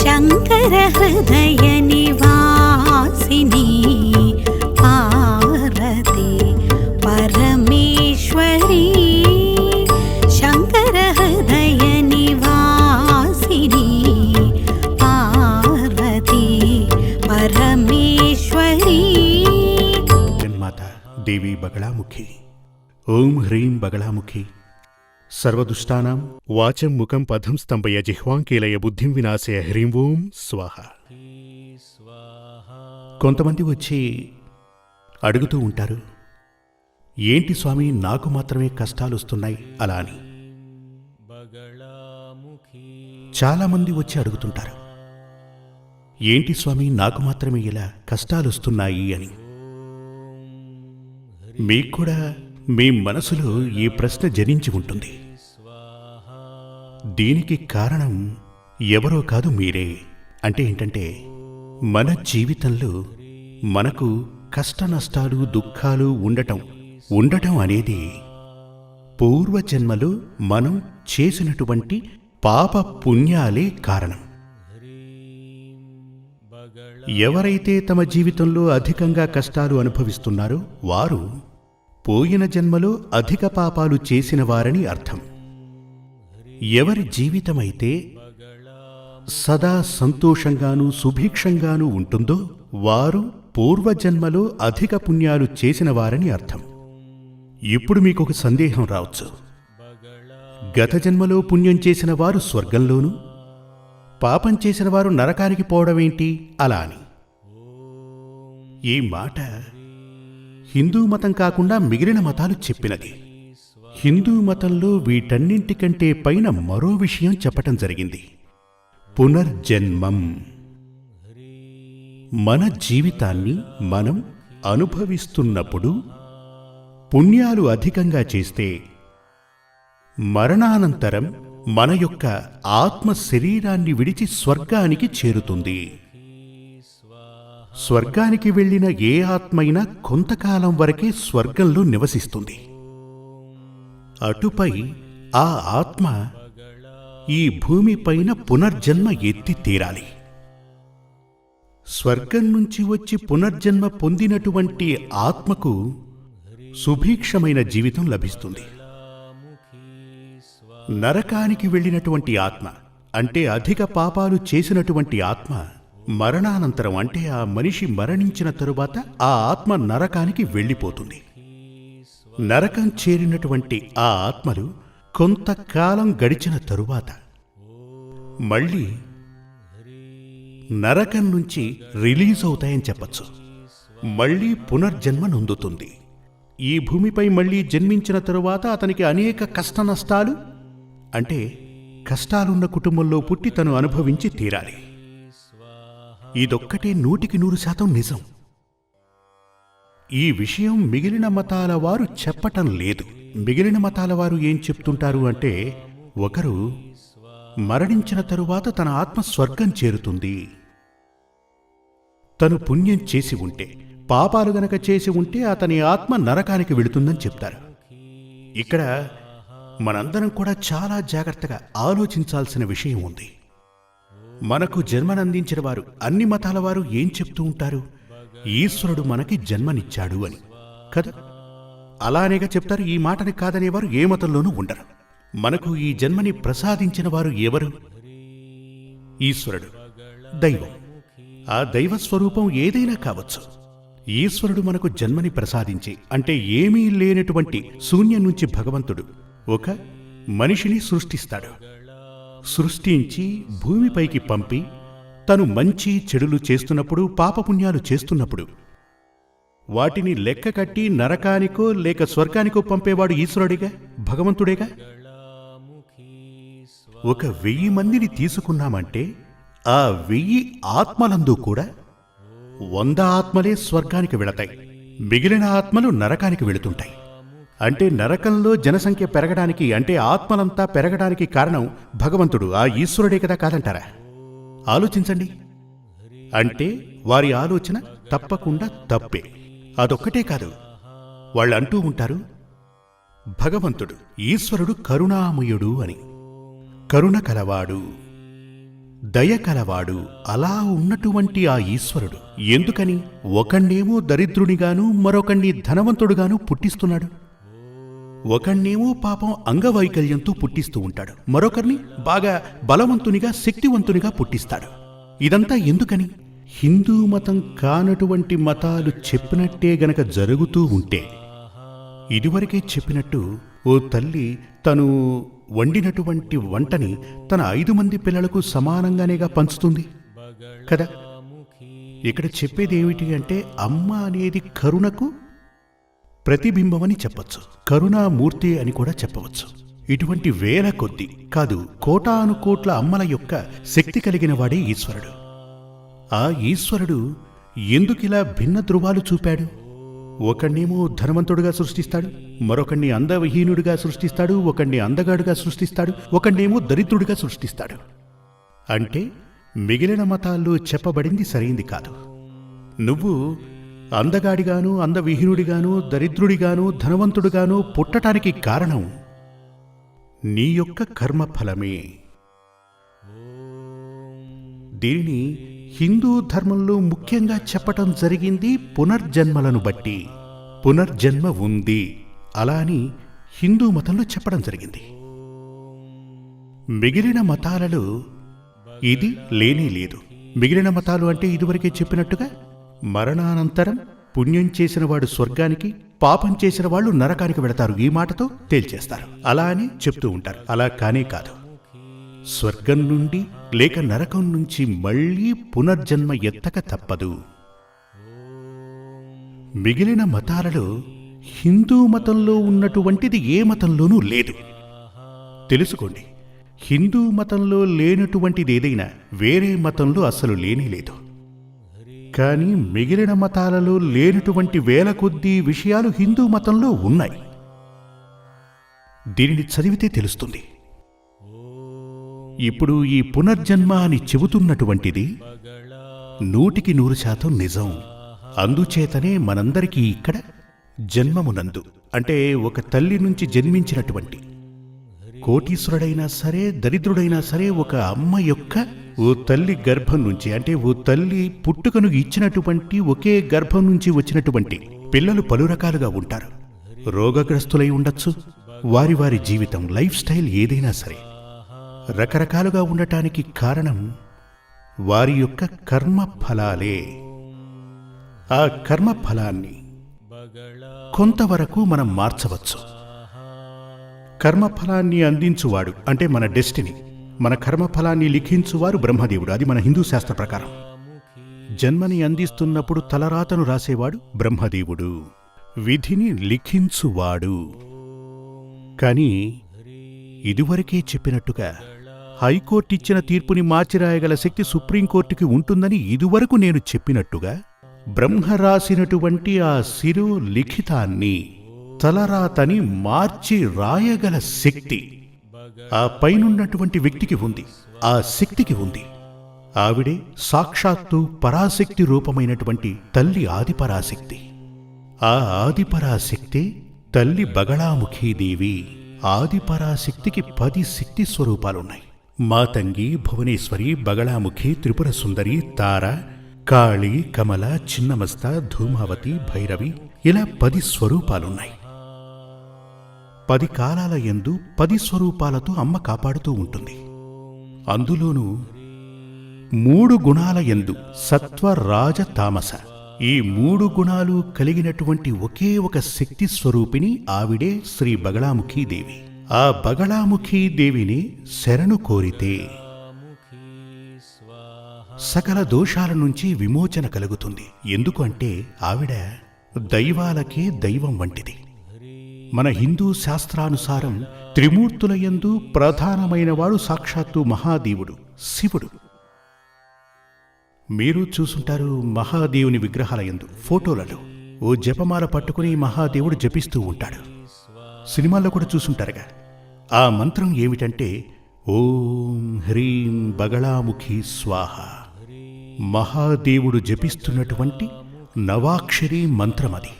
శంకర హృదయ నివాసిని పార్వతి పరమేశ్వరి శంకర హృదయ నివాసిని పార్వతి పరమేశ్వరి. జన్మాత దేవి బగళాముఖి. ఓం హ్రీం బగళాముఖి. సర్వదుష్టానాం వాచం ముఖం పదం స్తంభయ జిహ్వాంకీలయ బుద్ధిం వినాశయ హ్రీం ఓం స్వాహ. కొంతమంది వచ్చి అడుగుతూ ఉంటారు, ఏంటి స్వామి నాకు మాత్రమే కష్టాలొస్తున్నాయి అలా అని. చాలామంది వచ్చి అడుగుతుంటారు, ఏంటి స్వామి నాకు మాత్రమే ఇలా కష్టాలొస్తున్నాయి అని. మీకు కూడా మీ మనసులో ఈ ప్రశ్న జనించి ఉంటుంది. దీనికి కారణం ఎవరో కాదు, మీరే. అంటే ఏంటంటే, మన జీవితంలో మనకు కష్ట నష్టాలు దుఃఖాలు ఉండటం అనేది పూర్వజన్మలో మనం చేసినటువంటి పాప పుణ్యాలే కారణం. ఎవరైతే తమ జీవితంలో అధికంగా కష్టాలు అనుభవిస్తున్నారో వారు పోయిన జన్మలో అధిక పాపాలు చేసిన వారని అర్థం. ఎవరి జీవితమైతే సదా సంతోషంగానూ సుభిక్షంగానూ ఉంటుందో వారు పూర్వజన్మలో అధిక పుణ్యాలు చేసిన వారని అర్థం. ఇప్పుడు మీకొక సందేహం రావచ్చు, గత జన్మలో పుణ్యం చేసిన వారు స్వర్గంలోనూ పాపం చేసిన వారు నరకానికి పోవడమేంటి అలా అని. ఈ మాట హిందూ మతం కాకుండా మిగిలిన మతాలు చెప్పినది. హిందూ మతంలో వీటన్నింటికంటే పైన మరో విషయం చెప్పటం జరిగింది, పునర్జన్మం. మన జీవితాన్ని మనం అనుభవిస్తున్నప్పుడు పుణ్యాలు అధికంగా చేస్తే మరణానంతరం మన యొక్క ఆత్మ శరీరాన్ని విడిచి స్వర్గానికి చేరుతుంది. స్వర్గానికి వెళ్ళిన ఏ ఆత్మైనా కొంతకాలం వరకే స్వర్గంలో నివసిస్తుంది. అటుపై ఆ ఆత్మ ఈ భూమిపైన పునర్జన్మ ఎత్తి తీరాలి. స్వర్గం నుంచి వచ్చి పునర్జన్మ పొందినటువంటి ఆత్మకు సుభిక్షమైన జీవితం లభిస్తుంది. నరకానికి వెళ్ళినటువంటి ఆత్మ అంటే అధిక పాపాలు చేసినటువంటి ఆత్మ మరణానంతరం అంటే ఆ మనిషి మరణించిన తరువాత ఆ ఆత్మ నరకానికి వెళ్ళిపోతుంది. నరకం చేరినటువంటి ఆ ఆత్మలు కొంతకాలం గడిచిన తరువాత మళ్ళీ నరకం నుంచి రిలీజ్ అవుతాయని చెప్పచ్చు. మళ్ళీ పునర్జన్మ నొందుతుంది. ఈ భూమిపై మళ్ళీ జన్మించిన తరువాత అతనికి అనేక కష్ట నష్టాలు అంటే కష్టాలున్న కుటుంబంలో పుట్టి తను అనుభవించి తీరాలి. ఇదొక్కటే 100% నిజం. ఈ విషయం మిగిలిన మతాల వారు చెప్పటం లేదు. మిగిలిన మతాల వారు ఏం చెప్తుంటారు అంటే, ఒకరు మరణించిన తరువాత తన ఆత్మ స్వర్గం చేరుతుంది, తను పుణ్యం చేసి ఉంటే, పాపాలు గనక చేసి ఉంటే అతని ఆత్మ నరకానికి వెళుతుందని చెప్తారు. ఇక్కడ మనందరం కూడా చాలా జాగ్రత్తగా ఆలోచించాల్సిన విషయం ఉంది. మనకు జన్మనందించిన వారు అన్ని మతాల వారు ఏం చెప్తూ ఉంటారు, ఈశ్వరుడు మనకి జన్మనిచ్చాడు అని కదా. అలానేగా చెప్తారు. ఈ మాటని కాదనేవారు ఏ మతంలోనూ ఉండరు. మనకు ఈ జన్మని ప్రసాదించిన వారు ఎవరు? ఈశ్వరుడు, దైవం. ఆ దైవ స్వరూపం ఏదైనా కావచ్చు. ఈశ్వరుడు మనకు జన్మని ప్రసాదించి అంటే ఏమీ లేనటువంటి శూన్యం నుంచి భగవంతుడు ఒక మనిషిని సృష్టిస్తాడు. సృష్టించి భూమిపైకి పంపి తను మంచి చెడులు చేస్తున్నప్పుడు, పాపపుణ్యాలు చేస్తున్నప్పుడు వాటిని లెక్క కట్టి నరకానికో లేక స్వర్గానికో పంపేవాడు ఈశ్వరుడిగా, భగవంతుడేగా. 1000 మందిని తీసుకున్నామంటే ఆ 1000 ఆత్మలందు కూడా 100 ఆత్మలే స్వర్గానికి వెళతాయి, మిగిలిన ఆత్మలు నరకానికి వెళుతుంటాయి. అంటే నరకంలో జనసంఖ్య పెరగడానికి అంటే ఆత్మలంతా పెరగడానికి కారణం భగవంతుడు, ఆ ఈశ్వరుడే కదా కాదంటారా? ఆలోచించండి. అంటే వారి ఆలోచన తప్పకుండా తప్పే. అదొక్కటే కాదు, వాళ్ళు అంటూ ఉంటారు భగవంతుడు ఈశ్వరుడు కరుణామయుడు అని. కరుణ కలవాడు. దయ కలవాడు. అలా ఉన్నటువంటి ఆ ఈశ్వరుడు ఎందుకని ఒకణ్ణేమో దరిద్రునిగాను మరొకణ్ణి ధనవంతుడుగాను పుట్టిస్తున్నాడు? ఒకణ్ణేమో పాపం అంగవైకల్యంతో పుట్టిస్తూ ఉంటాడు, మరొకరిని బాగా బలవంతునిగా శక్తివంతునిగా పుట్టిస్తాడు. ఇదంతా ఎందుకని? హిందూ మతం కానటువంటి మతాలు చెప్పినట్టే గనక జరుగుతూ ఉంటే, ఇదివరకే చెప్పినట్టు ఓ తల్లి తను వండినటువంటి వంటని తన 5 మంది పిల్లలకు సమానంగానేగా పంచుతుంది కదా. ఇక్కడ చెప్పేది ఏమిటి అంటే, అమ్మ అనేది కరుణకు ప్రతిబింబమని చెప్పచ్చు, కరుణామూర్తి అని కూడా చెప్పవచ్చు. ఇటువంటి వేల కొద్ది కాదు, కోటాను కోట్ల అమ్మల యొక్క శక్తి కలిగిన వాడే ఈశ్వరుడు. ఆ ఈశ్వరుడు ఎందుకిలా భిన్న ధృవాలు చూపాడు? ఒకణ్ణేమో ధనవంతుడుగా సృష్టిస్తాడు, మరొకణ్ణి అందవిహీనుడిగా సృష్టిస్తాడు, ఒకణ్ణి అందగాడుగా సృష్టిస్తాడు, ఒకణ్ణేమో దరిద్రుడిగా సృష్టిస్తాడు. అంటే మిగిలిన మతాల్లో చెప్పబడింది సరైంది కాదు. నువ్వు అందగాడిగాను అందవిహీనుడిగాను దరిద్రుడిగాను ధనవంతుడిగాను పుట్టటానికి కారణం నీ యొక్క కర్మఫలమే. దీనిని హిందూ ధర్మంలో ముఖ్యంగా చెప్పటం జరిగింది పునర్జన్మలను బట్టి. పునర్జన్మ ఉంది అలా అని హిందూ మతంలో చెప్పడం జరిగింది. మిగిలిన మతాలలో ఇది లేనే లేదు. మిగిలిన మతాలు అంటే ఇదివరకే చెప్పినట్టుగా మరణానంతరం పుణ్యం చేసిన వాడు స్వర్గానికి, పాపం చేసిన వాళ్ళు నరకానికి వెళతారు, ఈ మాటతో తేల్చేస్తారు. అలా అని చెప్తూ ఉంటారు. అలా కానే కాదు. స్వర్గం నుండి లేక నరకం నుంచి మళ్లీ పునర్జన్మ ఎత్తక తప్పదు. మిగిలిన మతాలలో హిందూ మతంలో ఉన్నటువంటిది ఏ మతంలోనూ లేదు. తెలుసుకోండి, హిందూ మతంలో లేనటువంటిది ఏదైనా వేరే మతంలో అసలు లేనే లేదు. కానీ మిగిలిన మతాలలో లేనటువంటి వేల కొద్దీ విషయాలు హిందూ మతంలో ఉన్నాయి. దీనిని చదివితే తెలుస్తుంది. ఇప్పుడు ఈ పునర్జన్మ అని చెబుతున్నటువంటిది 100% నిజం. అందుచేతనే మనందరికీ ఇక్కడ జన్మమునందు అంటే ఒక తల్లి నుంచి జన్మించినటువంటి కోటీశ్వరుడైనా సరే దరిద్రుడైనా సరే ఒక అమ్మ యొక్క ఓ తల్లి గర్భం నుంచి అంటే ఓ తల్లి పుట్టుకను ఇచ్చినటువంటి ఒకే గర్భం నుంచి వచ్చినటువంటి పిల్లలు పలు రకాలుగా ఉంటారు. రోగగ్రస్తులై ఉండొచ్చు. వారి వారి జీవితం లైఫ్ స్టైల్ ఏదైనా సరే రకరకాలుగా ఉండటానికి కారణం వారి యొక్క కర్మ ఫలాలే. ఆ కర్మ ఫలాన్ని కొంతవరకు మనం మార్చవచ్చు. కర్మఫలాన్ని అందించువాడు అంటే మన డెస్టినీ, మన కర్మఫలాన్ని లిఖించువారు బ్రహ్మదేవుడు. అది మన హిందూ శాస్త్ర ప్రకారం. జన్మని అందిస్తున్నప్పుడు తలరాతను రాసేవాడు బ్రహ్మదేవుడు, విధిని లిఖించువాడు. కాని ఇదివరకే చెప్పినట్టుగా హైకోర్టు ఇచ్చిన తీర్పుని మార్చిరాయగల శక్తి సుప్రీంకోర్టుకి ఉంటుందని ఇదివరకు నేను చెప్పినట్టుగా బ్రహ్మ రాసినటువంటి ఆ శిరో లిఖితాన్ని తలరాతని మార్చి రాయగల శక్తి ఆ పైనున్నటువంటి వ్యక్తికి ఉంది, ఆ శక్తికి ఉంది. ఆవిడే సాక్షాత్తు పరాశక్తి రూపమైనటువంటి తల్లి ఆదిపరాశక్తి. ఆ ఆదిపరాశక్తి తల్లి బగళాముఖీదేవి. ఆదిపరాశక్తికి 10 శక్తి స్వరూపాలున్నాయి. మాతంగి, భువనేశ్వరి, బగళాముఖి, త్రిపుర సుందరి, తార, కాళి, కమల, చిన్నమస్త, ధూమావతి, భైరవి, ఇలా 10 స్వరూపాలున్నాయి. 10 కాలాల యందు 10 స్వరూపాలతో అమ్మ కాపాడుతూ ఉంటుంది. అందులోనూ 3 గుణాల యందు సత్వ, రాజ, తామస, ఈ 3 గుణాలు కలిగినటువంటి ఒకే ఒక శక్తి స్వరూపిణి ఆవిడే శ్రీ బగళాముఖీదేవి. ఆ బగళాముఖీదేవిని శరణు కోరితే సకల దోషాల నుంచి విమోచన కలుగుతుంది. ఎందుకంటే ఆవిడ దైవాలకే దైవం వంటిది. మన హిందూ శాస్త్రానుసారం త్రిమూర్తుల యందు ప్రధానమైనవాడు సాక్షాత్తు మహాదేవుడు, శివుడు. మీరు చూసుంటారు మహాదేవుని విగ్రహాల యందు ఫోటోలలో ఓ జపమాల పట్టుకుని మహాదేవుడు జపిస్తూ ఉంటాడు. సినిమాల్లో కూడా చూసుంటారుగా. ఆ మంత్రం ఏమిటంటే ఓం హ్రీం బగళాముఖి స్వాహ. మహాదేవుడు జపిస్తున్నటువంటి నవాక్షరి మంత్రమది.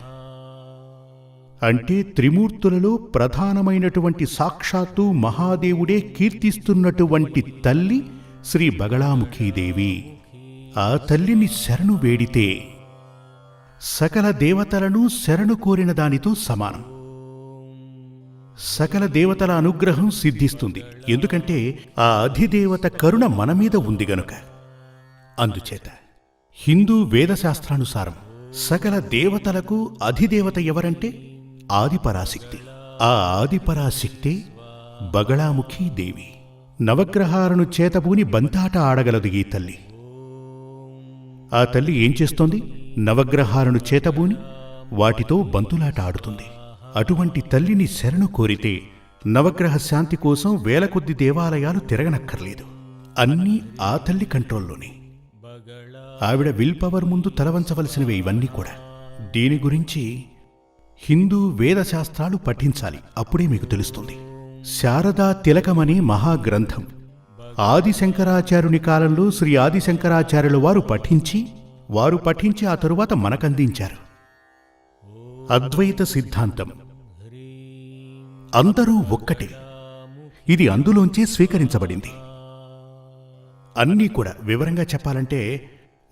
అంటే త్రిమూర్తులలో ప్రధానమైనటువంటి సాక్షాత్తు మహాదేవుడే కీర్తిస్తున్నటువంటి తల్లి శ్రీ బగళాముఖీదేవి. ఆ తల్లిని శరణు వేడితే సకల దేవతలను శరణు కోరిన దానితో సమానం. సకల దేవతల అనుగ్రహం సిద్ధిస్తుంది. ఎందుకంటే ఆ అధిదేవత కరుణ మన మీద ఉంది గనుక. అందుచేత హిందూ వేదశాస్త్రానుసారం సకల దేవతలకు అధిదేవత ఎవరంటే ఆదిపరాశక్తి. ఆ ఆదిపరాశక్తి బగళాముఖీ దేవి. నవగ్రహాలను చేతబూని బంతాట ఆడగలదు ఈ తల్లి. ఆ తల్లి ఏం చేస్తోంది? నవగ్రహాలను చేతబూని వాటితో బంతులాట ఆడుతుంది. అటువంటి తల్లిని శరణు కోరితే నవగ్రహ శాంతి కోసం వేల కొద్ది దేవాలయాలు తిరగనక్కర్లేదు. అన్నీ ఆ తల్లి కంట్రోల్లోనే. ఆవిడ విల్ పవర్ ముందు తలవంచవలసినవి ఇవన్నీ కూడా. దీని గురించి హిందూ వేదశాస్త్రాలు పఠించాలి, అప్పుడే మీకు తెలుస్తుంది. శారదా తిలకమనే మహాగ్రంథం ఆదిశంకరాచార్యుని కాలంలో శ్రీ ఆదిశంకరాచార్యుల వారు పఠించి ఆ తరువాత మనకందించారు. అద్వైత సిద్ధాంతం అందరూ ఒక్కటే. ఇది అందులోంచే స్వీకరించబడింది. అన్నీ కూడా వివరంగా చెప్పాలంటే,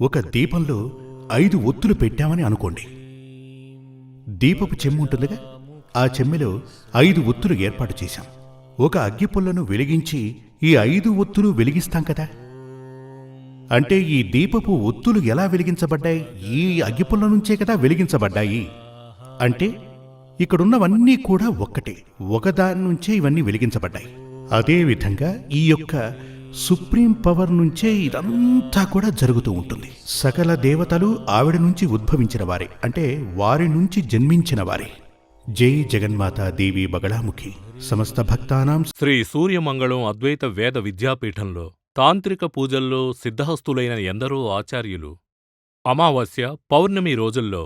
ఒక దీపంలో 5 ఒత్తులు పెట్టామని అనుకోండి. దీపపు చెమ్ము ఉంటుందిగా, ఆ చెమ్మెలో 5 ఒత్తులు ఏర్పాటు చేశాం. ఒక అగ్గిపుల్లను వెలిగించి ఈ 5 ఒత్తులు వెలిగిస్తాం కదా. అంటే ఈ దీపపు ఒత్తులు ఎలా వెలిగించబడ్డాయి? ఈ అగ్గిపుల్ల నుంచే కదా వెలిగించబడ్డాయి. అంటే ఇక్కడున్నవన్నీ కూడా ఒక్కటే, ఒకదాని నుంచే ఇవన్నీ వెలిగించబడ్డాయి. అదేవిధంగా ఈ యొక్క సుప్రీం పవర్ నుంచే ఇదంతా కూడా జరుగుతూ ఉంటుంది. సకల దేవతలు ఆవిడ నుంచి ఉద్భవించిన వారే, అంటే వారి నుంచి జన్మించిన వారే. జై జగన్మాతా దేవి బగళాముఖి. సమస్త భక్తానాం. శ్రీ సూర్యమంగళం అద్వైత వేద విద్యాపీఠంలో తాంత్రిక పూజల్లో సిద్ధహస్తులైన ఎందరో ఆచార్యులు అమావాస్య, పౌర్ణమి రోజుల్లో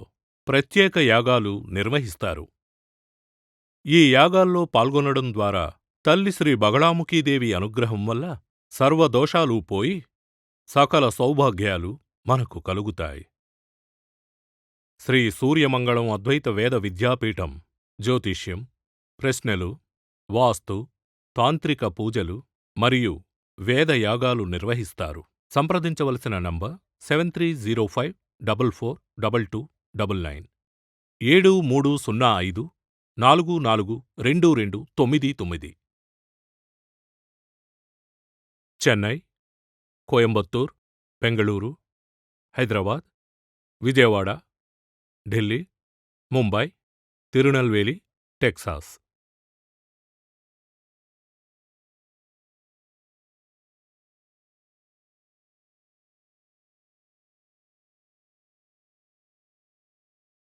ప్రత్యేక యాగాలు నిర్వహిస్తారు. ఈ యాగాల్లో పాల్గొనడం ద్వారా తల్లి శ్రీ బగళాముఖీదేవి అనుగ్రహం వల్ల సర్వదోషాలూ పోయి సకల సౌభాగ్యాలు మనకు కలుగుతాయి. శ్రీ సూర్యమంగళం అద్వైత వేద విద్యాపీఠం జ్యోతిష్యం, ప్రశ్నలు, వాస్తు, తాంత్రిక పూజలు మరియు వేదయాగాలు నిర్వహిస్తారు. సంప్రదించవలసిన నంబర్ 7305442299 7305442299. చెన్నై, కోయంబత్తూర్, బెంగళూరు, హైదరాబాద్, విజయవాడ, ఢిల్లీ, ముంబై, తిరునల్వేలి, టెక్సాస్.